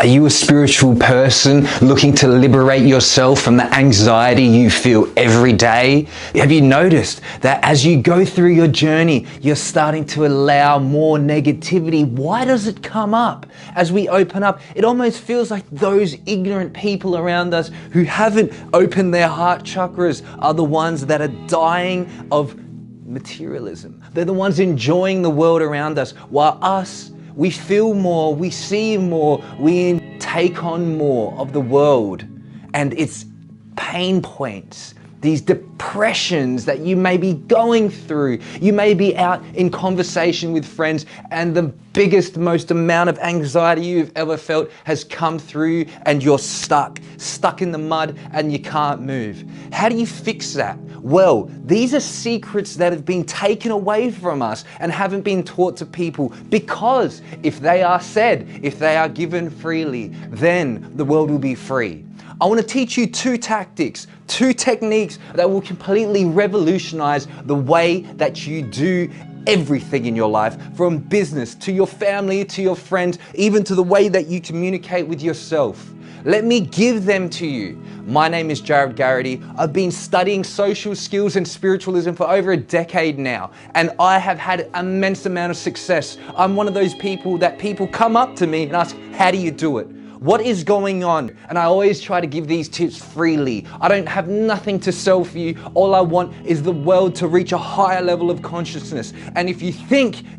Are you a spiritual person looking to liberate yourself from the anxiety you feel every day? Have you noticed that as you go through your journey, you're starting to allow more negativity? Why does it come up? As we open up, it almost feels like those ignorant people around us who haven't opened their heart chakras are the ones that are dying of materialism. They're the ones enjoying the world around us, while us, we feel more, we see more, we take on more of the world and its pain points, these depressions that you may be going through. You may be out in conversation with friends and the biggest, most amount of anxiety you've ever felt has come through and you're stuck in the mud and you can't move. How do you fix that? Well, these are secrets that have been taken away from us and haven't been taught to people, because if they are said, if they are given freely, then the world will be free. I want to teach you two tactics, two techniques that will completely revolutionize the way that you do everything in your life, from business to your family, to your friends, even to the way that you communicate with yourself. Let me give them to you. My name is Jared Garrity. I've been studying social skills and spiritualism for over a decade now, and I have had an immense amount of success. I'm one of those people that people come up to me and ask, how do you do it? What is going on? And I always try to give these tips freely. I don't have nothing to sell for you. All I want is the world to reach a higher level of consciousness. And if you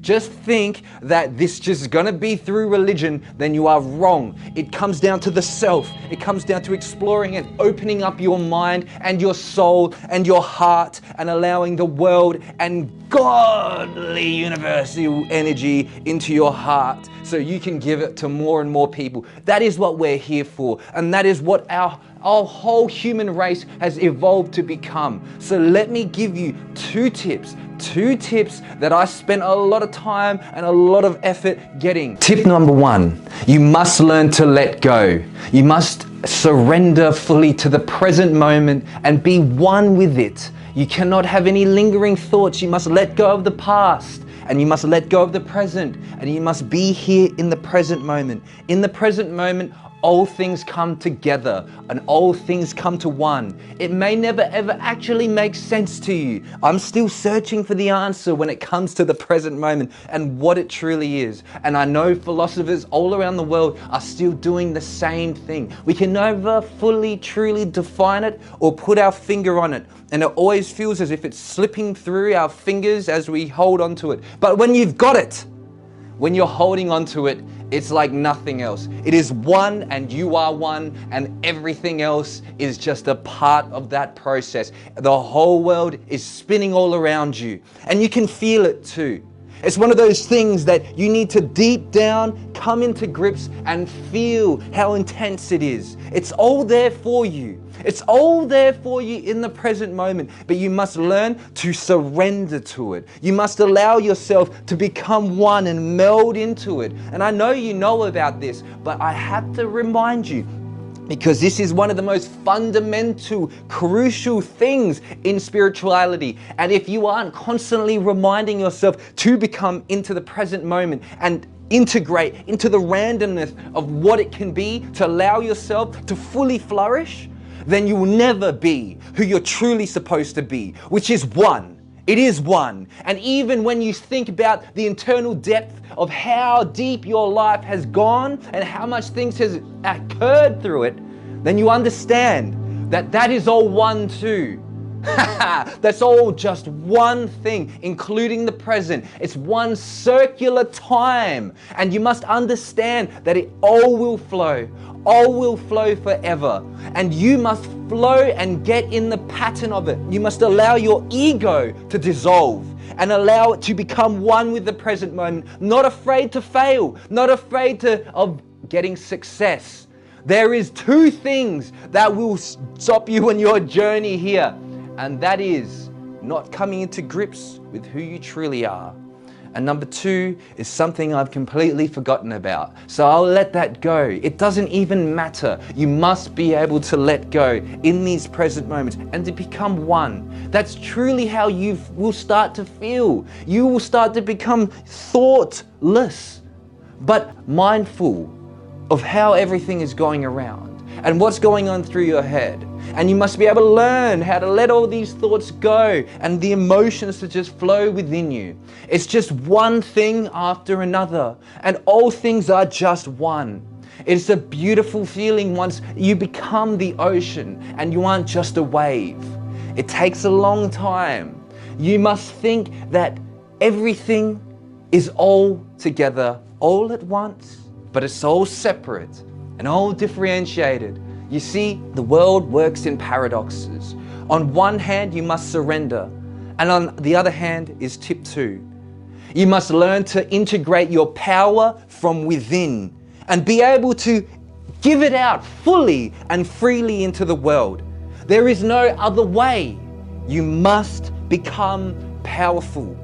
just think that this just gonna be through religion, then you are wrong. It comes down to the self. It comes down to exploring and opening up your mind and your soul and your heart and allowing the world and godly universal energy into your heart so you can give it to more and more people. That is what we're here for, and that is what our whole human race has evolved to become. So let me give you two tips that I spent a lot of time and a lot of effort getting. Tip number one, you must learn to let go. You must surrender fully to the present moment and be one with it. You cannot have any lingering thoughts. You must let go of the past, and you must let go of the present, and you must be here in the present moment. In the present moment, all things come together and all things come to one. It may never ever actually make sense to you. I'm still searching for the answer when it comes to the present moment and what it truly is. And I know philosophers all around the world are still doing the same thing. We can never fully, truly define it or put our finger on it. And it always feels as if it's slipping through our fingers as we hold onto it. But when you've got it, when you're holding onto it, it's like nothing else. It is one and you are one, and everything else is just a part of that process. The whole world is spinning all around you, and you can feel it too. It's one of those things that you need to deep down come into grips and feel how intense it is. It's all there for you. It's all there for you in the present moment, but you must learn to surrender to it. You must allow yourself to become one and meld into it. And I know you know about this, but I have to remind you, because this is one of the most fundamental, crucial things in spirituality. And if you aren't constantly reminding yourself to become into the present moment and integrate into the randomness of what it can be to allow yourself to fully flourish, then you will never be who you're truly supposed to be, which is one. It is one. And even when you think about the internal depth of how deep your life has gone and how much things has occurred through it, then you understand that that is all one too. That's all just one thing, including the present. It's one circular time. And you must understand that it all will flow forever. And you must flow and get in the pattern of it. You must allow your ego to dissolve and allow it to become one with the present moment. Not afraid to fail, not afraid of getting success. There is two things that will stop you on your journey here. And that is not coming into grips with who you truly are. And number two is something I've completely forgotten about. So I'll let that go. It doesn't even matter. You must be able to let go in these present moments and to become one. That's truly how you will start to feel. You will start to become thoughtless, but mindful, of how everything is going around and what's going on through your head. And you must be able to learn how to let all these thoughts go and the emotions to just flow within you. It's just one thing after another, and all things are just one. It's a beautiful feeling once you become the ocean and you aren't just a wave. It takes a long time. You must think that everything is all together, all at once, but it's all separate and all differentiated. You see, the world works in paradoxes. On one hand, you must surrender, and on the other hand is tip 2. You must learn to integrate your power from within and be able to give it out fully and freely into the world. There is no other way. You must become powerful.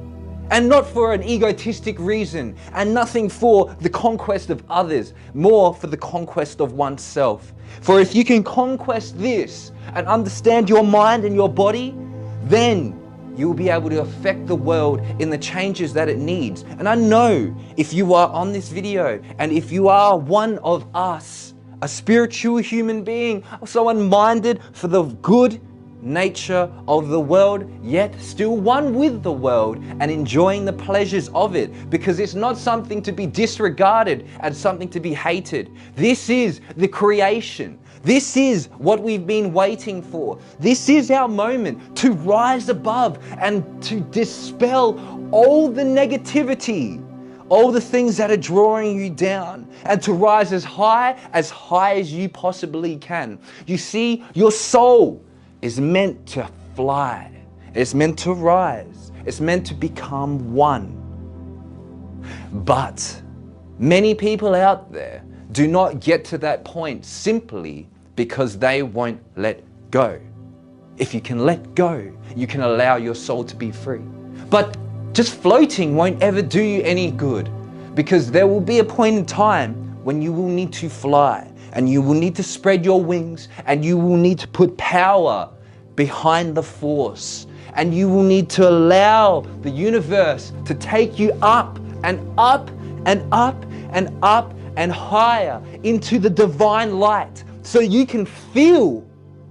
And not for an egotistic reason, and nothing for the conquest of others, more for the conquest of oneself. For if you can conquest this and understand your mind and your body, then you will be able to affect the world in the changes that it needs. And I know if you are on this video, and if you are one of us, a spiritual human being, someone minded for the good nature of the world, yet still one with the world and enjoying the pleasures of it, because it's not something to be disregarded and something to be hated. This is the creation. This is what we've been waiting for. This is our moment to rise above and to dispel all the negativity, all the things that are drawing you down, and to rise as high as you possibly can. You see, your soul is meant to fly. It's meant to rise. It's meant to become one. But many people out there do not get to that point simply because they won't let go. If you can let go, you can allow your soul to be free. But just floating won't ever do you any good, because there will be a point in time when you will need to fly, and you will need to spread your wings, and you will need to put power behind the force, and you will need to allow the universe to take you up and up and up and up and higher into the divine light, so you can feel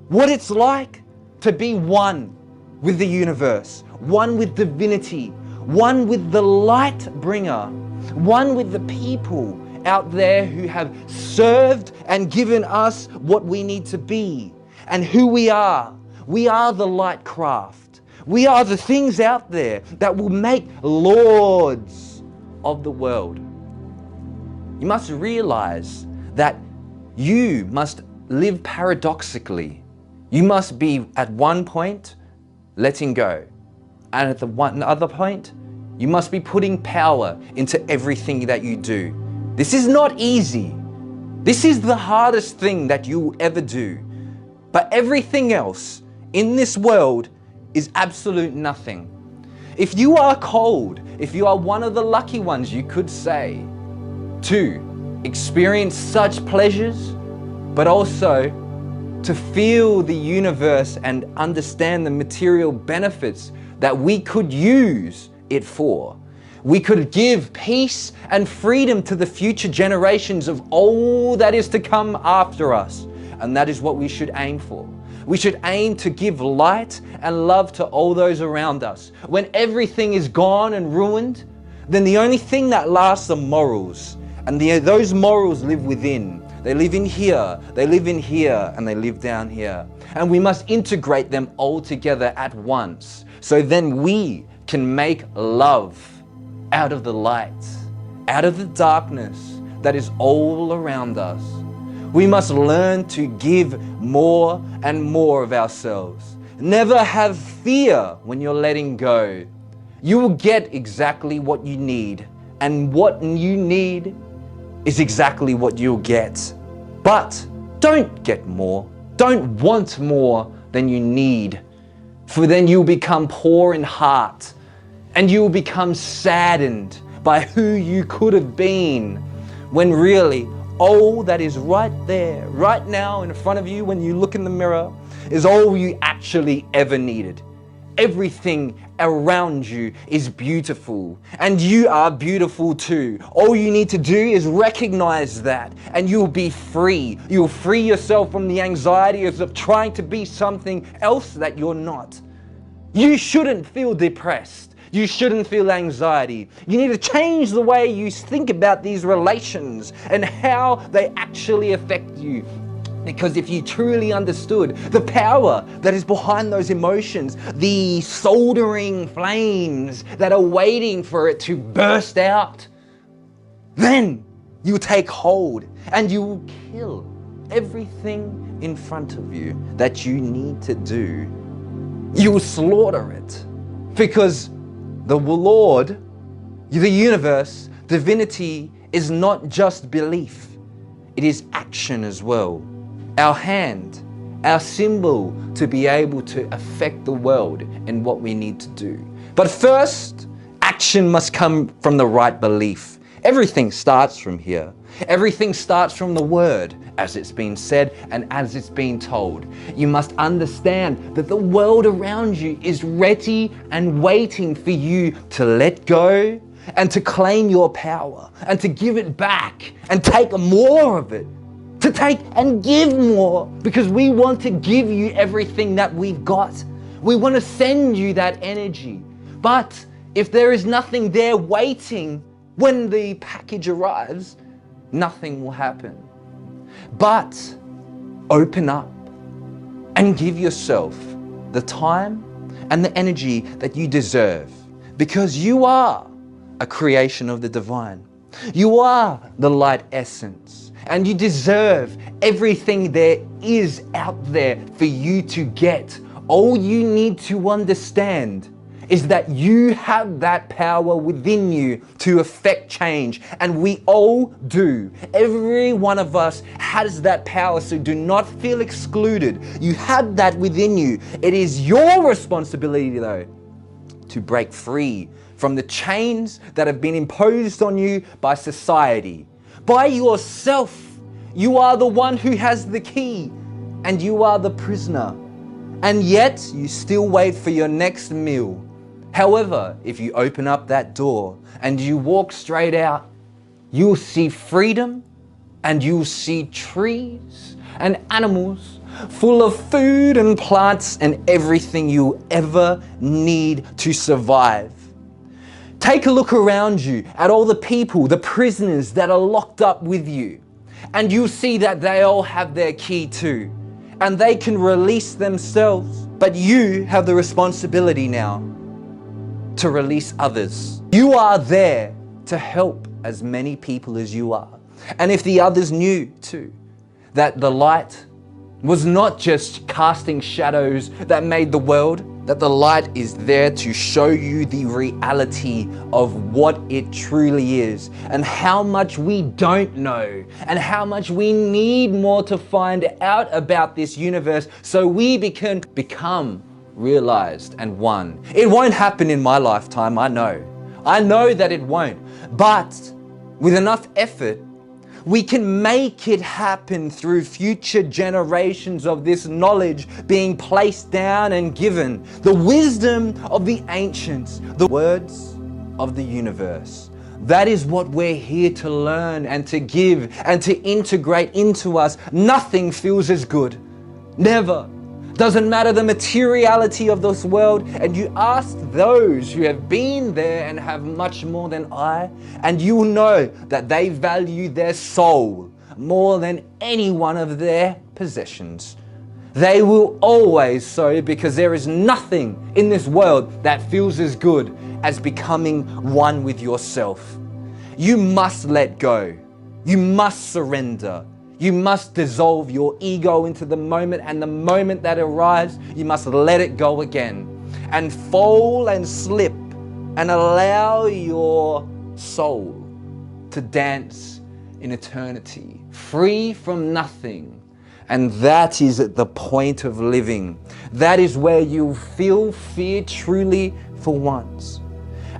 what it's like to be one with the universe, one with divinity, one with the light bringer, one with the people out there who have served and given us what we need to be and who we are. We are the light craft. We are the things out there that will make lords of the world. You must realize that you must live paradoxically. You must be at one point letting go, and at the one other point, you must be putting power into everything that you do. This is not easy. This is the hardest thing that you will ever do. But everything else in this world is absolute nothing. If you are cold, if you are one of the lucky ones, you could say, to experience such pleasures, but also to feel the universe and understand the material benefits that we could use it for. We could give peace and freedom to the future generations of all that is to come after us. And that is what we should aim for. We should aim to give light and love to all those around us. When everything is gone and ruined, then the only thing that lasts are morals. And those morals live within. They live in here, they live in here, and they live down here. And we must integrate them all together at once. So then we can make love out of the light, out of the darkness that is all around us. We must learn to give more and more of ourselves. Never have fear when you're letting go. You will get exactly what you need, and what you need is exactly what you'll get. But don't get more. Don't want more than you need, for then you'll become poor in heart, and you will become saddened by who you could have been, when really all that is right there, right now in front of you when you look in the mirror, is all you actually ever needed. Everything around you is beautiful, and you are beautiful too. All you need to do is recognize that, and you'll be free. You'll free yourself from the anxiety of trying to be something else that you're not. You shouldn't feel depressed. You shouldn't feel anxiety. You need to change the way you think about these relations and how they actually affect you. Because if you truly understood the power that is behind those emotions, the soldering flames that are waiting for it to burst out, then you take hold and you will kill everything in front of you that you need to do. You will slaughter it, because the Lord, the universe, divinity is not just belief, it is action as well. Our hand, our symbol to be able to affect the world and what we need to do. But first, action must come from the right belief. Everything starts from here. Everything starts from the word, as it's been said and as it's been told. You must understand that the world around you is ready and waiting for you to let go and to claim your power and to give it back and take more of it. To take and give more, because we want to give you everything that we've got. We want to send you that energy. But if there is nothing there waiting when the package arrives, nothing will happen. But open up and give yourself the time and the energy that you deserve, because you are a creation of the divine. You are the light essence. And you deserve everything there is out there for you to get. All you need to understand is that you have that power within you to affect change. And we all do. Every one of us has that power, so do not feel excluded. You have that within you. It is your responsibility, though, to break free from the chains that have been imposed on you by society. By yourself. You are the one who has the key, and you are the prisoner. And yet you still wait for your next meal. However, if you open up that door and you walk straight out, you'll see freedom, and you'll see trees and animals full of food and plants and everything you'll ever need to survive. Take a look around you at all the people, the prisoners that are locked up with you, and you'll see that they all have their key too, and they can release themselves. But you have the responsibility now to release others. You are there to help as many people as you are. And if the others knew too, that the light was not just casting shadows that made the world, that the light is there to show you the reality of what it truly is, and how much we don't know, and how much we need more to find out about this universe so we can become realized and one. It won't happen in my lifetime, I know. I know that it won't. But with enough effort, we can make it happen through future generations of this knowledge being placed down and given. The wisdom of the ancients, the words of the universe. That is what we're here to learn and to give and to integrate into us. Nothing feels as good. Never. Doesn't matter the materiality of this world. And you ask those who have been there and have much more than I, and you will know that they value their soul more than any one of their possessions. They will always so, because there is nothing in this world that feels as good as becoming one with yourself. You must let go. You must surrender. You must dissolve your ego into the moment, and the moment that arrives, you must let it go again and fall and slip and allow your soul to dance in eternity, free from nothing. And that is at the point of living. That is where you feel fear truly for once.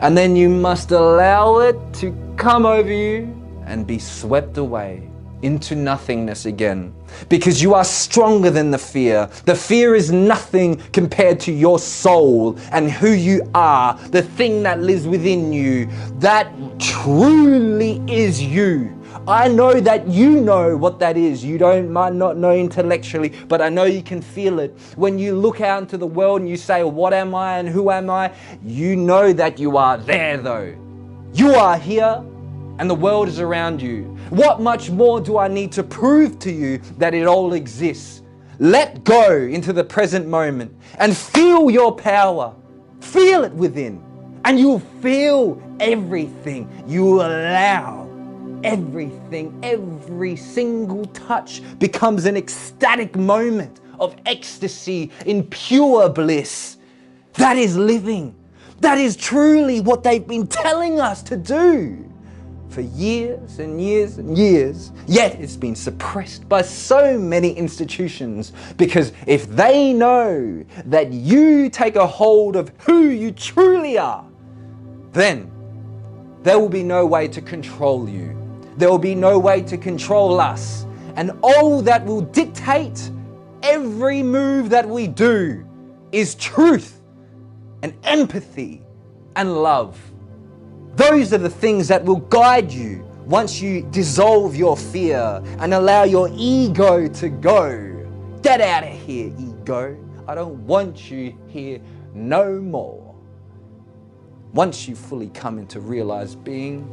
And then you must allow it to come over you and be swept away. into nothingness again, because you are stronger than the fear. The fear is nothing compared to your soul and who you are, the thing that lives within you, that truly is you. I know that you know what that is. You might not know intellectually, but I know you can feel it. When you look out into the world and you say, what am I and who am I? You know that you are there though. You are here and the world is around you. What much more do I need to prove to you that it all exists? Let go into the present moment and feel your power. Feel it within and you'll feel everything. You will allow everything, every single touch becomes an ecstatic moment of ecstasy in pure bliss. That is living. That is truly what they've been telling us to do for years and years and years. Yet it's been suppressed by so many institutions, because if they know that you take a hold of who you truly are, then there will be no way to control you. There will be no way to control us. And all that will dictate every move that we do is truth and empathy and love. Those are the things that will guide you once you dissolve your fear and allow your ego to go. Get out of here, ego. I don't want you here no more. Once you fully come into realized being,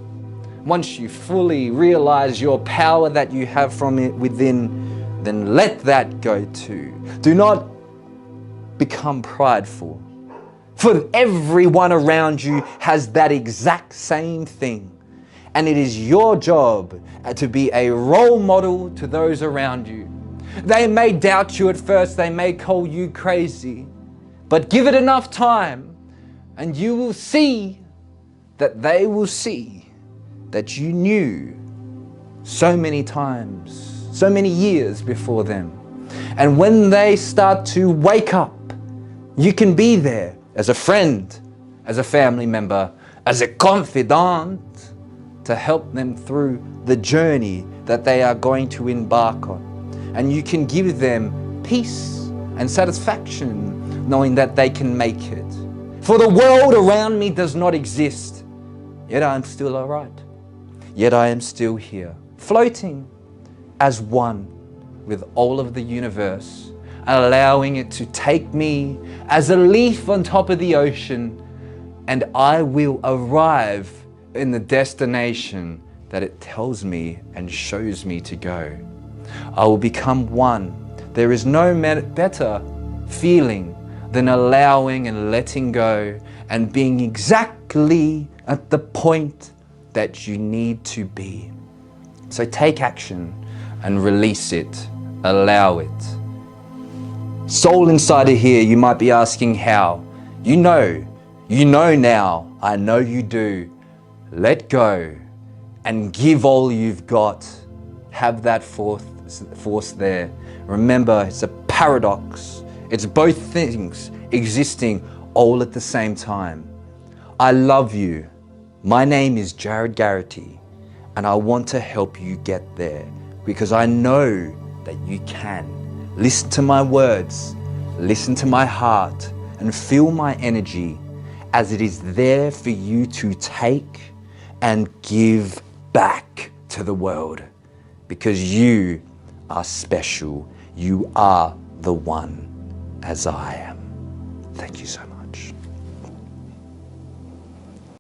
once you fully realize your power that you have from it within, then let that go too. Do not become prideful, for everyone around you has that exact same thing. And it is your job to be a role model to those around you. They may doubt you at first, they may call you crazy, but give it enough time and you will see that they will see that you knew so many times, so many years before them. And when they start to wake up, you can be there as a friend, as a family member, as a confidant, to help them through the journey that they are going to embark on. And you can give them peace and satisfaction knowing that they can make it. For the world around me does not exist, yet I am still all right. Yet I am still here, floating as one with all of the universe, allowing it to take me as a leaf on top of the ocean, and I will arrive in the destination that it tells me and shows me to go. I will become one. There is no better feeling than allowing and letting go and being exactly at the point that you need to be. So take action and release it. Allow it. Soul Insider here, you might be asking how. You know now. I know you do. Let go and give all you've got. Have that force there. Remember, it's a paradox. It's both things existing all at the same time. I love you. My name is Jared Garrity, and I want to help you get there because I know that you can. Listen to my words, listen to my heart, and feel my energy as it is there for you to take and give back to the world, because you are special. You are the one as I am. Thank you so much.